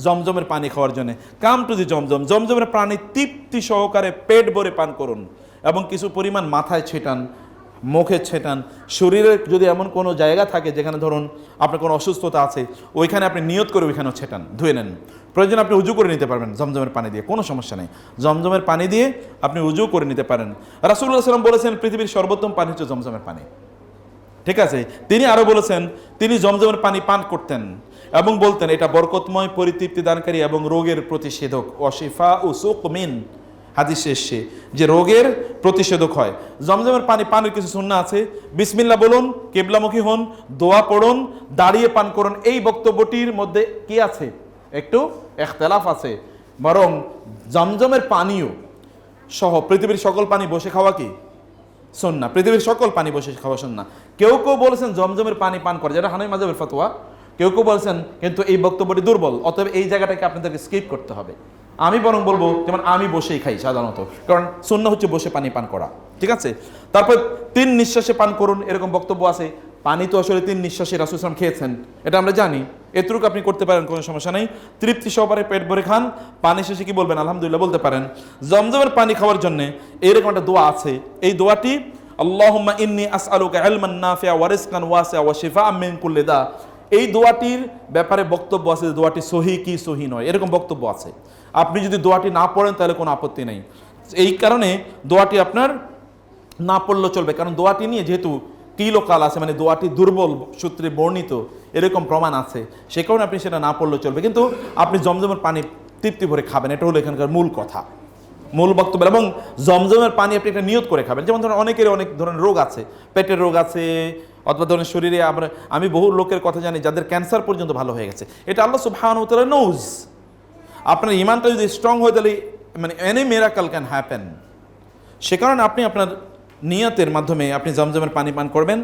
জমজমের পানি খাওয়ার জন্য। কাম টু দি জমজম, জমজমের পানি তৃপ্তি সহকারে পেট ভরে পান করুন এবং কিছু পরিমাণ মাথায় ছেটান, মুখে ছেটান। শরীরের যদি এমন কোনো জায়গা থাকে যেখানে ধরুন আপনার কোনো অসুস্থতা আছে, ওইখানে আপনি নিয়ত করে ওইখানেও ছেটান, ধুয়ে নেন। প্রয়োজন আপনি উজু করে নিতে পারবেন জমজমের পানি দিয়ে, কোনো সমস্যা নেই। জমজমের পানি দিয়ে আপনি উজু করে নিতে পারেন। রাসূলুল্লাহ সাল্লাল্লাহু আলাইহি ওয়াসাল্লাম বলেছেন পৃথিবীর সর্বোত্তম পানি হচ্ছে জমজমের পানি। ঠিক আছে, তিনি আরো বলেছেন তিনি জমজমের পানি পান করতেন এবং বলতেন এটা বরকতময়, পরিতৃপ্তি দানকারী এবং রোগের প্রতিষেধক। ওয়াশিফা ও সুকমিন, হাদিসে এসেছে যে রোগের প্রতিষেধক হয়। জমজমের পানি পানের কিছু সুন্নাহ আছে। বিসমিল্লাহ বলুন, কিবলামুখী হন, দোয়া পড়ুন, দাঁড়িয়ে পান করুন। এই বক্তব্যটির মধ্যে কি আছে? একটু ইখতিলাফ আছে। বরং জমজমের পানিও সহ পৃথিবীর সকল পানি বসে খাওয়া কি সুন্নাহ, পৃথিবীর সকল পানি বসে খাওয়া সুন্নাহ। কেউ কেউ বলেছেন জমজমের পানি পান করে, যেটা হানাফি মাযহাবের ফতোয়া। কেউ কেউ বলেছেন কিন্তু এই বক্তব্যটি দুর্বল, অতএব এই জায়গাটাকে আপনাদেরকে স্কিপ করতে হবে। আমি বরং বলবো যেমন আমি বসেই খাই সাধারণত, কারণ সুন্নাহ হচ্ছে বসে পানি পান করা। ঠিক আছে, তারপর 3 নিঃশ্বাসে পান করুন, এরকম বক্তব্য আছে। পানি তো আসলে 3 নিঃশ্বাসে রাসূল সাল্লাল্লাহু আলাইহি ওয়াসাল্লাম খেয়েছেন, এটা আমরা জানি। এতটুকু আপনি করতে পারেন, কোনো সমস্যা নেই। তৃপ্তি সহকারে পেট ভরে খান, পানি শেষে কি বলবেন? আলহামদুলিল্লাহ বলতে পারেন। জমজমের পানি খাওয়ার জন্য এরকম একটা দোয়া আছে। এই দোয়াটি আল্লাহুম্মা ইন্নী আসআলুকা ইলমান নাফিআ ওয়া রিজকান ওয়াসিআ ওয়া শিফাআম মিন কুল্লি দা। এই দোয়াটির ব্যাপারে বক্তব্য আছে যে দোয়াটি সহি কি সহি নয়, এরকম বক্তব্য আছে। আপনি যদি দোয়াটি না পড়েন তাহলে কোনো আপত্তি নেই। এই কারণে দোয়াটি আপনার না পড়লেও চলবে, কারণ দোয়াটি নিয়ে যেহেতু কিলোকাল আছে, মানে দোয়াটি দুর্বল সূত্রে বর্ণিত এরকম প্রমাণ আছে, সে কারণে আপনি সেটা না পড়লেও চলবে। কিন্তু আপনি জমজমের পানি তৃপ্তি ভরে খাবেন, এটা হলো এখানকার মূল কথা, মূল বক্তব্য। এবং জমজমের পানি আপনি একটা নিয়ত করে খাবেন। যেমন ধরুন অনেকের অনেক ধরনের রোগ আছে, পেটের রোগ আছে, অথবা ধরনের শরীরে আমি বহু লোকের কথা জানি যাদের ক্যান্সার পর্যন্ত ভালো হয়ে গেছে। এটা আল্লাহ সুবহানাহু ওয়া তাআলা নোজ। আপনার ইমানটা যদি স্ট্রং হয় তাহলে মানে এনি মিরাকল ক্যান হ্যাপেন। সে কারণে আপনি আপনার নিয়তের মাধ্যমে আপনি জমজমের পানি পান করবেন।